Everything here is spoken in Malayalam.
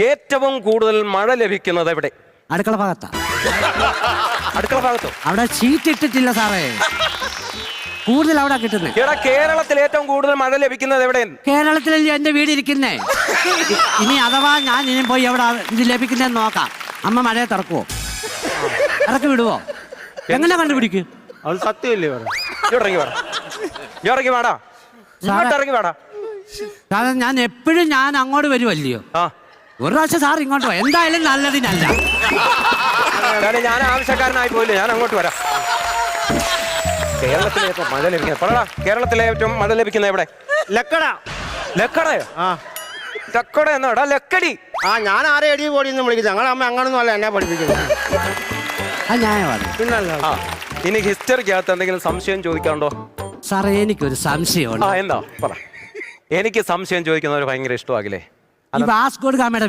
ഏറ്റവും കൂടുതൽ മഴ ലഭിക്കുന്നത് എവിടെ? അടുക്കള ഭാഗത്താ. അടുക്കള ഭാഗത്തോ? അവിടെ ഷീറ്റ് ഇട്ടിട്ടില്ല സാറേ, കൂടുതൽ അവിടെ കിട്ടുന്നത്. എടാ, കേരളത്തിൽ ഏറ്റവും കൂടുതൽ മഴ ലഭിക്കുന്നത് എവിടെ? കേരളത്തിലല്ലേ എന്റെ വീട് ഇരിക്കുന്നേ. ഇനി അഥവാ ഞാൻ ഇനി പോയി എവിടെ ഇത് ലഭിക്കുന്നതെന്ന് നോക്കാം. അമ്മ മഴയെ തുറക്കുവോ, ഇറക്കി വിടുവോ, എങ്ങനെ കണ്ടുപിടിക്കും? അത് സത്യമല്ലേ? ഇറങ്ങി വാടാ, ഇറങ്ങി വാടാ. കാരണം ഞാൻ എപ്പോഴും ഞാൻ അങ്ങോട്ട് വരുമല്ലയോ. ഒരു പ്രാവശ്യം സാർ ഇങ്ങോട്ട് പോ, എന്തായാലും നല്ലതിനല്ല. ഞാൻ ആവശ്യക്കാരനായി പോയില്ലേ, ഞാൻ അങ്ങോട്ട് വരാം. കേരളത്തിലെ ഏറ്റവും മഴ ലഭിക്കുന്നത് പറടാ. കേരളത്തിലെ ഏറ്റവും മഴ ലഭിക്കുന്നത് എവിടെ? ലക്കട. ലക്കടയോ? ലക്കട എന്നാടാ? ലക്കടി. ഞാൻ ആരെ എടി പോടിയെന്ന് വിളിക്കുന്നത്. ഞങ്ങളെ അമ്മ അങ്ങനൊന്നും അല്ല എന്നെ പഠിപ്പിക്കുന്നത്. പിന്നല്ല. ഇനി ഹിസ്റ്ററിക്കകത്ത് എന്തെങ്കിലും സംശയം ചോദിക്കാണ്ടോ? സാറേ, എനിക്കൊരു സംശയമുണ്ട്. എന്താ പറ. എനിക്ക് സംശയം ചോദിക്കുന്നവർ ഭയങ്കര ഇഷ്ടമാകില്ലേ? ഈ വാസ്കോ ഡ ഗാമയുടെ